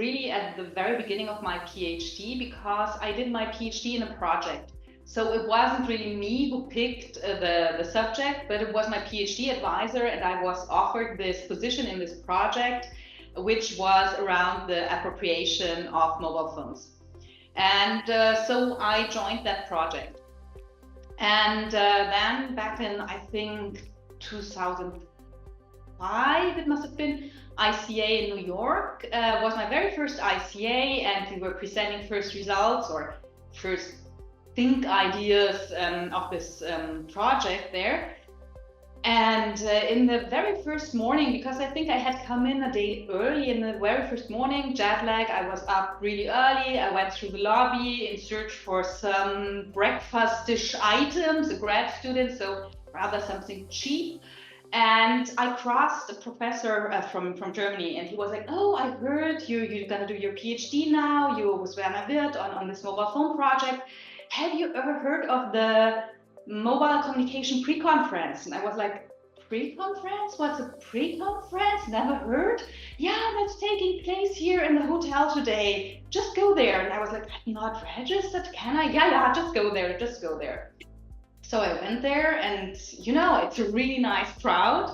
really at the very beginning of my PhD, because I did my PhD in a project. So it wasn't really me who picked the subject, but it was my PhD advisor, and I was offered this position in this project, which was around the appropriation of mobile phones. And so I joined that project. And then back in, I think, 2005, it must have been, ICA in New York was my very first ICA, and we were presenting first results or first think ideas of this project there. And in the very first morning, because I think I had come in a day early, in the very first morning, jet lag, I was up really early. I went through the lobby in search for some breakfast-ish items, a grad student, so rather something cheap. And I crossed a professor from Germany, and he was like, "Oh, I heard you're gonna do your PhD now. You with Werner Wirth on this mobile phone project. Have you ever heard of the mobile communication pre-conference?" And I was like, "Pre-conference? What's a pre-conference? Never heard. Yeah, that's taking place here in the hotel today. Just go there." And I was like, "I'm not registered, can I?" Yeah, just go there, just go there. So I went there, and it's a really nice crowd.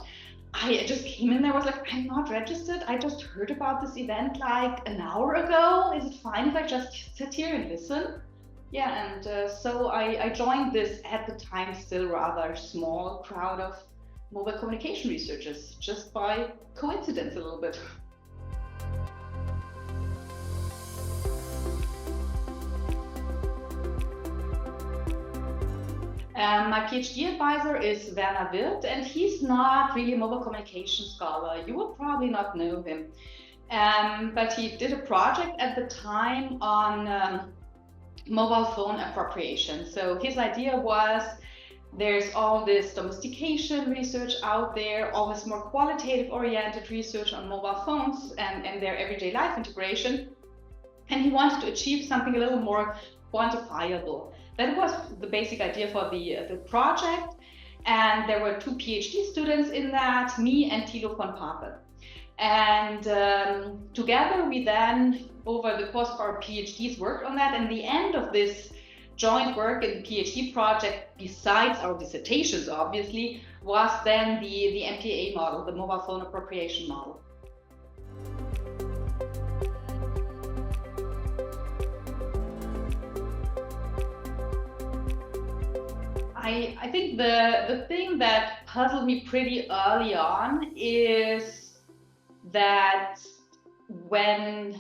I just came in there, was like, "I'm not registered. I just heard about this event like an hour ago. Is it fine if I just sit here and listen?" Yeah, and so I joined this, at the time, still rather small crowd of mobile communication researchers, just by coincidence a little bit. My PhD advisor is Werner Wirth, and he's not really a mobile communication scholar. You will probably not know him. But he did a project at the time on mobile phone appropriation. So his idea was, there's all this domestication research out there, all this more qualitative oriented research on mobile phones and their everyday life integration. And he wanted to achieve something a little more quantifiable. That was the basic idea for the project. And there were 2 PhD students in that, me and Thilo von Pape. And together we then, over the course of our PhDs, worked on that. And the end of this joint work in the PhD project, besides our dissertations obviously, was then the MPA model, the mobile phone appropriation model. I think the thing that puzzled me pretty early on is that when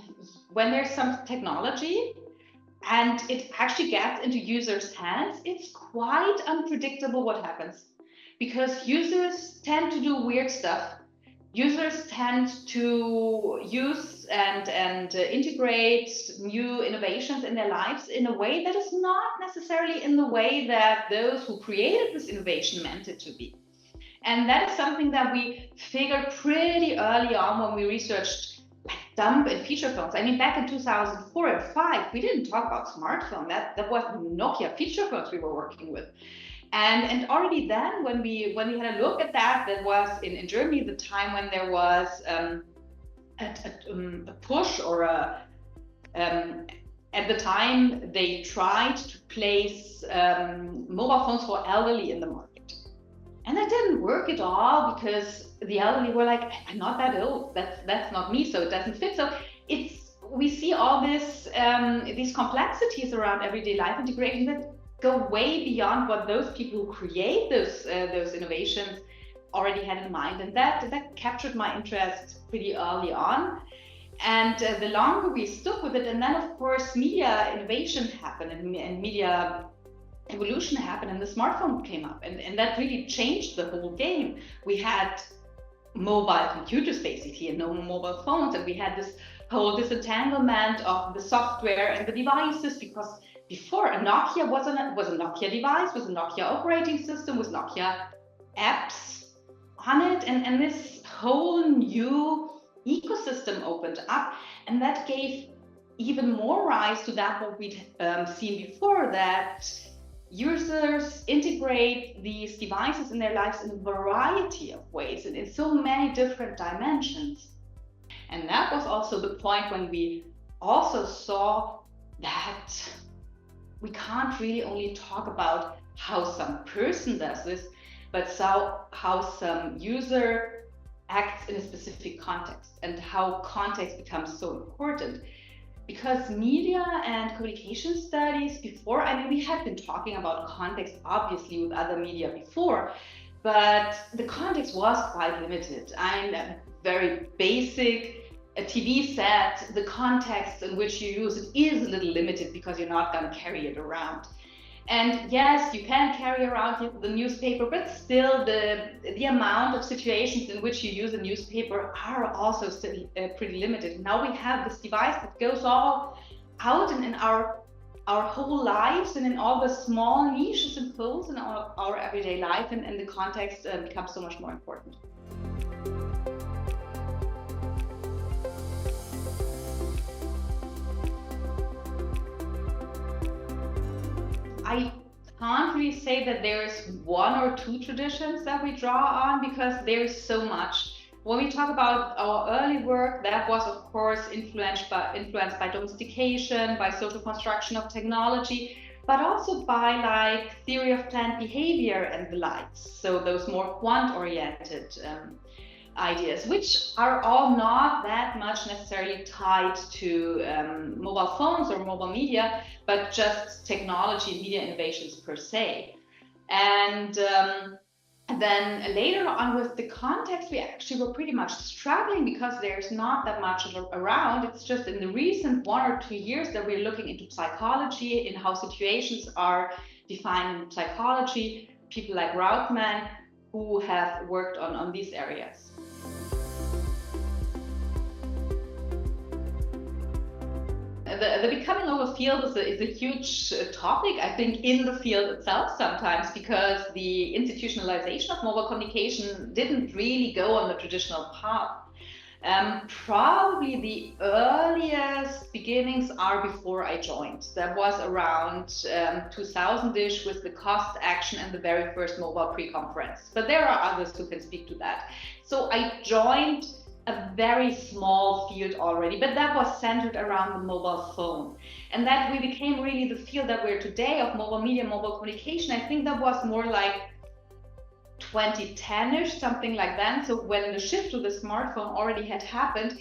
there's some technology and it actually gets into users' hands, it's quite unpredictable what happens, because users tend to do weird stuff. Users tend to use and integrate new innovations in their lives in a way that is not necessarily in the way that those who created this innovation meant it to be. And that is something that we figured pretty early on when we researched like dumb and feature phones. I mean, back in 2004 and 2005, we didn't talk about smartphone. That was Nokia feature phones we were working with. And already then, when we had a look at that was in Germany, the time when there was a push or at the time they tried to place mobile phones for elderly in the market. And that didn't work at all, because the elderly were like, "I'm not that old, that's not me, so it doesn't fit." So we see all this these complexities around everyday life integration that go way beyond what those people who create those innovations already had in mind. And that captured my interest pretty early on. And the longer we stuck with it, and then of course media innovation happened and media evolution happened, and the smartphone came up, and that really changed the whole game. We had mobile computers basically, and no mobile phones, and we had this whole disentanglement of the software and the devices, because before, a Nokia was a Nokia device, was a Nokia operating system, with Nokia apps on it, and this whole new ecosystem opened up, and that gave even more rise to that what we'd seen before, that users integrate these devices in their lives in a variety of ways and in so many different dimensions. And that was also the point when we also saw that we can't really only talk about how some person does this, but how some user acts in a specific context, and how context becomes so important. Because media and communication studies before, I mean, we had been talking about context obviously with other media before, but the context was quite limited. I'm very basic. A TV set, the context in which you use it is a little limited because you're not going to carry it around. And yes, you can carry around the newspaper, but still the amount of situations in which you use a newspaper are also still pretty limited. Now we have this device that goes all out and in our whole lives and in all the small niches and folds in our everyday life, and the context becomes so much more important. I can't really say that there's one or two traditions that we draw on, because there's so much. When we talk about our early work, that was of course influenced by domestication, by social construction of technology, but also by like theory of plant behavior and the likes. So those more quant-oriented ideas, which are all not that much necessarily tied to mobile phones or mobile media, but just technology and media innovations per se. And then later on with the context, we actually were pretty much struggling because there's not that much around. It's just in the recent 1 or 2 years that we're looking into psychology, in how situations are defined in psychology, people like Rautmann who have worked on these areas. The becoming of a field is a huge topic, I think, in the field itself sometimes, because the institutionalization of mobile communication didn't really go on the traditional path. Probably the earliest beginnings are before I joined. That was around 2000-ish with the cost action and the very first mobile pre-conference. But there are others who can speak to that. So I joined a very small field already, but that was centered around the mobile phone. And that we became really the field that we're today of mobile media, mobile communication. I think that was more like 2010-ish, something like that. So when the shift to the smartphone already had happened,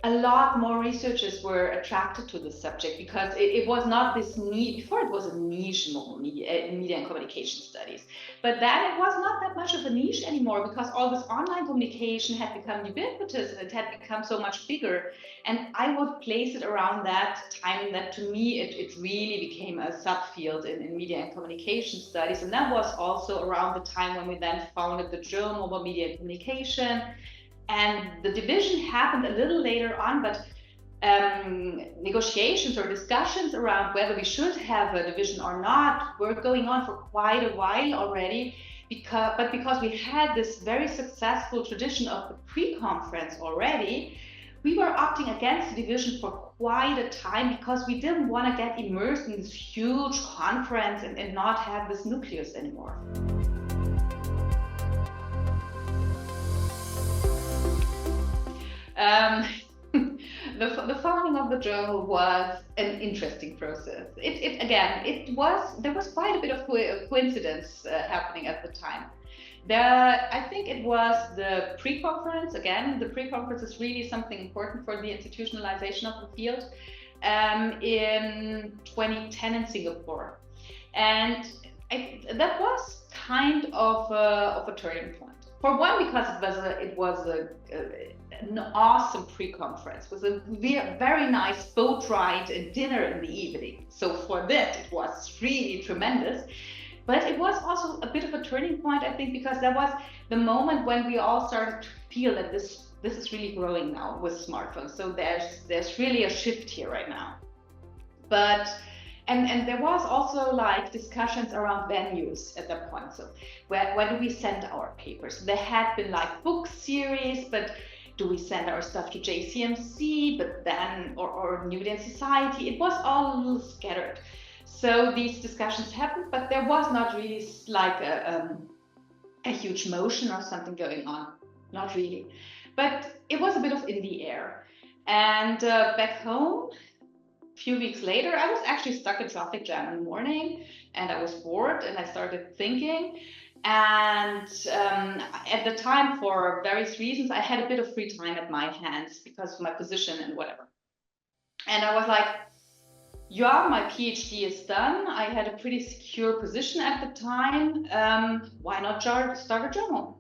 a lot more researchers were attracted to this subject, because it was not this niche. Before it was a niche mobile media and communication studies, but then it was not that much of a niche anymore, because all this online communication had become ubiquitous and it had become so much bigger. And I would place it around that time that to me it really became a subfield in media and communication studies. And that was also around the time when we then founded the journal Mobile Media and Communication. And the division happened a little later on, but negotiations or discussions around whether we should have a division or not were going on for quite a while already. Because we had this very successful tradition of the pre-conference already, we were opting against the division for quite a time, because we didn't want to get immersed in this huge conference and not have this nucleus anymore. The founding of the journal was an interesting process. There was quite a bit of coincidence happening at the time. I think it was the pre-conference. Again, the pre-conference is really something important for the institutionalization of the field, in 2010 in Singapore. And that was kind of a turning point. For one, because it was an awesome pre-conference with a very nice boat ride and dinner in the evening. So for that, it was really tremendous. But it was also a bit of a turning point, I think, because that was the moment when we all started to feel that this is really growing now with smartphones. So there's really a shift here right now. But and there was also like discussions around venues at that point. So where do we send our papers? There had been like book series, but do we send our stuff to JCMC, but then or New Media Society? It was all a little scattered. So these discussions happened, but there was not really like a huge motion or something going on. Not really. but it was a bit of in the air. And back home, a few weeks later, I was actually stuck in traffic jam in the morning, and I was bored, and I started thinking. And at the time, for various reasons, I had a bit of free time at my hands because of my position and whatever. And I was like, yeah, my PhD is done. I had a pretty secure position at the time. Why not start a journal?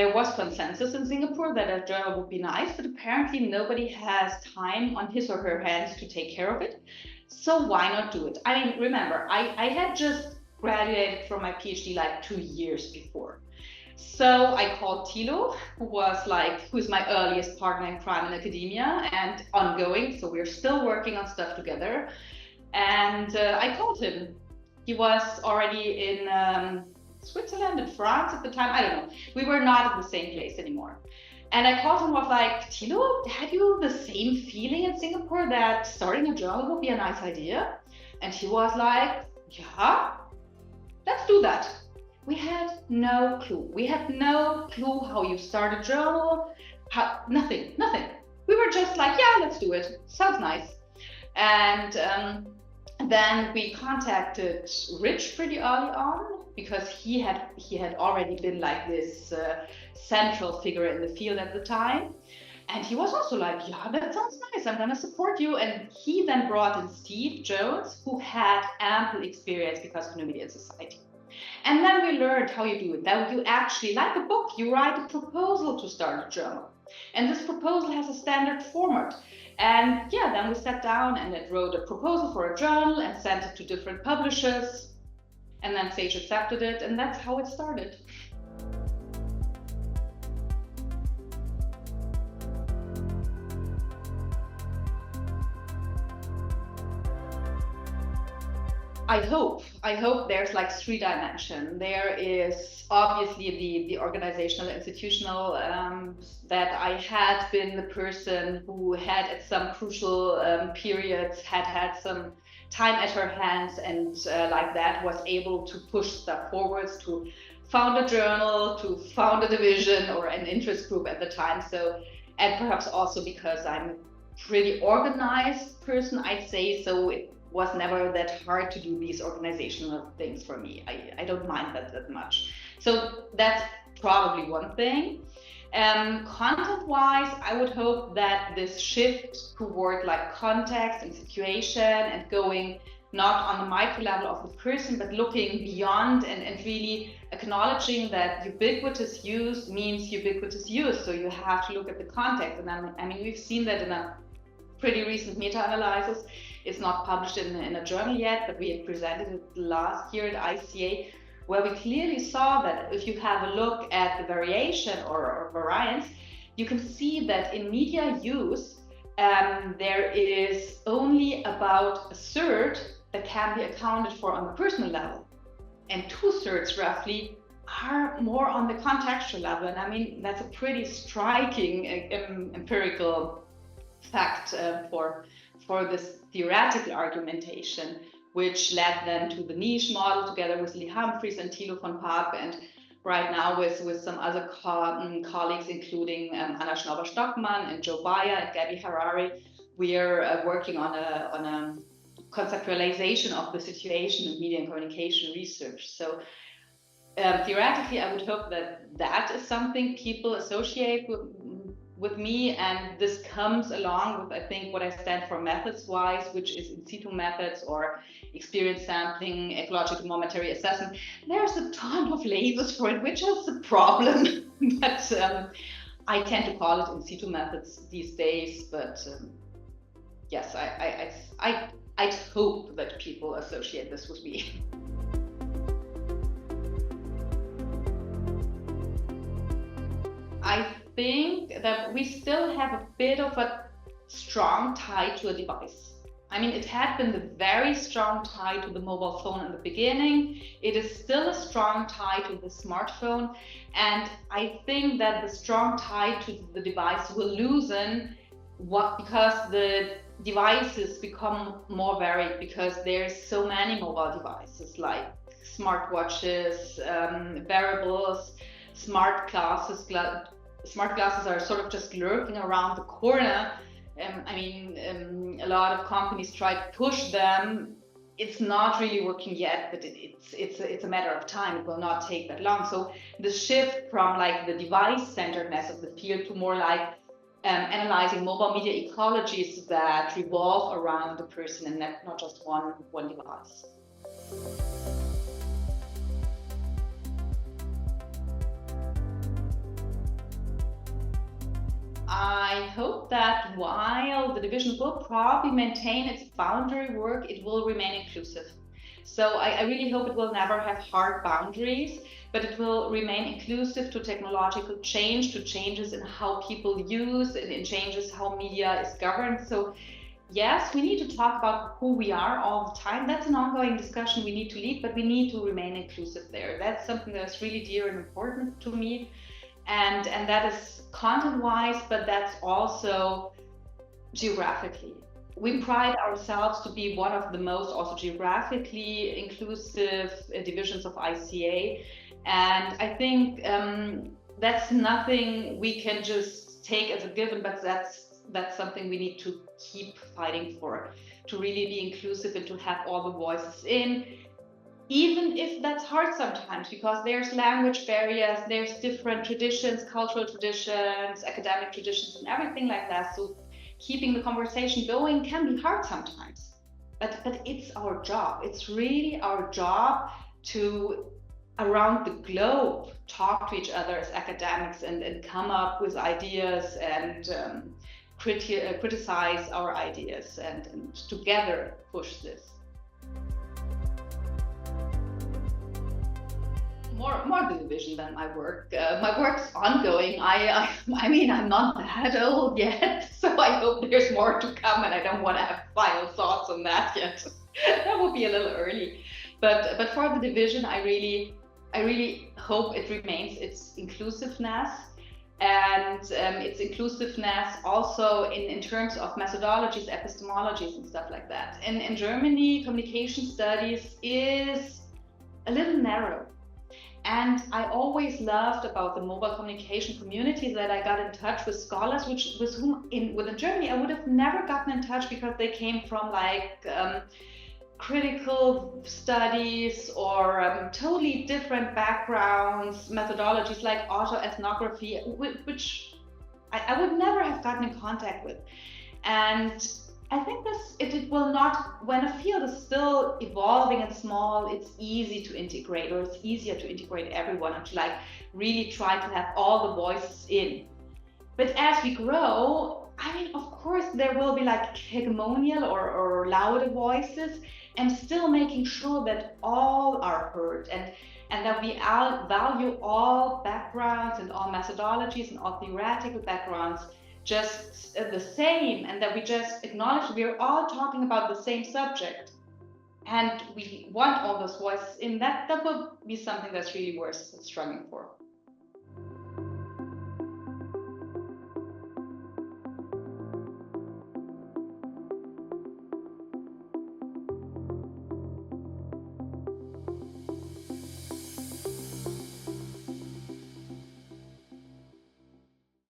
There was consensus in Singapore that a journal would be nice, but apparently nobody has time on his or her hands to take care of it. So why not do it? I mean, remember, I had just graduated from my PhD like 2 years before. So I called Thilo, who's my earliest partner in crime in academia and ongoing. So we're still working on stuff together. And I called him. He was already in Switzerland and France at the time. I don't know. We were not at the same place anymore. And I called him, was like, Thilo, had you the same feeling in Singapore that starting a journal would be a nice idea? And he was like, yeah, let's do that. We had no clue. We had no clue how you start a journal, nothing. We were just like, yeah, let's do it. Sounds nice. And then we contacted Rich pretty early on because he had already been like this central figure in the field at the time. And he was also like, yeah, that sounds nice. I'm going to support you. And he then brought in Steve Jones, who had ample experience because of New Media in Society. And then we learned how you do it. That you actually, like a book, you write a proposal to start a journal. And this proposal has a standard format. And yeah, then we sat down and it wrote a proposal for a journal and sent it to different publishers. And then Sage accepted it, and that's how it started. I hope there's like 3 dimensions. There is obviously the organizational, institutional, that I had been the person who had at some crucial periods had some time at her hands and like that was able to push stuff forwards, to found a journal, to found a division or an interest group at the time. So, and perhaps also because I'm a pretty organized person, I'd say, so it was never that hard to do these organizational things for me. I don't mind that much. So that's probably one thing. Content-wise, I would hope that this shift toward like context and situation and going not on the micro level of the person, but looking beyond and really acknowledging that ubiquitous use means ubiquitous use. So you have to look at the context. And I mean, we've seen that in a pretty recent meta-analysis. It's not published in a journal yet, but we had presented it last year at ICA, where we clearly saw that if you have a look at the variation or variance, you can see that in media use, there is only about 1/3 that can be accounted for on the personal level. And 2/3 roughly are more on the contextual level. And I mean, that's a pretty striking empirical fact for this theoretical argumentation, which led then to the niche model together with Lee Humphries and Thilo von Pape, and right now with some other colleagues, including Anna Schnauber-Stockmann and Joe Bayer and Gabby Harari. We are working on a conceptualization of the situation in media and communication research. So theoretically, I would hope that is something people associate with me, and this comes along with, I think, what I stand for methods-wise, which is in situ methods or experience sampling, ecological momentary assessment. There's a ton of labels for it, which is a problem, but I tend to call it in situ methods these days. But yes, I'd hope that people associate this with me. I think that we still have a bit of a strong tie to a device. I mean, it had been the very strong tie to the mobile phone in the beginning. It is still a strong tie to the smartphone. And I think that the strong tie to the device will loosen because the devices become more varied, because there's so many mobile devices like smartwatches, wearables, smart glasses, smart glasses are sort of just lurking around the corner. A lot of companies try to push them. It's not really working yet, but it's a matter of time. It will not take that long. So the shift from like the device-centeredness of the field to more like analyzing mobile media ecologies that revolve around the person and not just one device. I hope that while the division will probably maintain its boundary work, it will remain inclusive. So I really hope it will never have hard boundaries, but it will remain inclusive to technological change, to changes in how people use and in changes how media is governed. So yes, we need to talk about who we are all the time. That's an ongoing discussion we need to lead, but we need to remain inclusive there. That's something that's really dear and important to me. And that is content-wise, but that's also geographically. We pride ourselves to be one of the most also geographically inclusive divisions of ICA. And I think that's nothing we can just take as a given, but that's something we need to keep fighting for, to really be inclusive and to have all the voices in. Even if that's hard sometimes, because there's language barriers, there's different traditions, cultural traditions, academic traditions, and everything like that. So keeping the conversation going can be hard sometimes. But it's our job. It's really our job to, around the globe, talk to each other as academics and come up with ideas and criticize our ideas and together push this. More the division than my work. My work's ongoing. I'm not that old yet, so I hope there's more to come, and I don't want to have final thoughts on that yet. That would be a little early. But for the division, I really hope it remains its inclusiveness, and its inclusiveness also in terms of methodologies, epistemologies, and stuff like that. In Germany, communication studies is a little narrow. And I always loved about the mobile communication community that I got in touch with scholars, with whom within Germany I would have never gotten in touch because they came from like critical studies or totally different backgrounds, methodologies like autoethnography, which I would never have gotten in contact with. And I think it will not, when a field is still evolving and small, it's easy to integrate, or it's easier to integrate everyone and to like really try to have all the voices in. But as we grow, of course, there will be like hegemonial or louder voices, and still making sure that all are heard and that we value all backgrounds and all methodologies and all theoretical backgrounds just the same, and that we just acknowledge we are all talking about the same subject and we want all those voices in. That will be something that's really worth struggling for.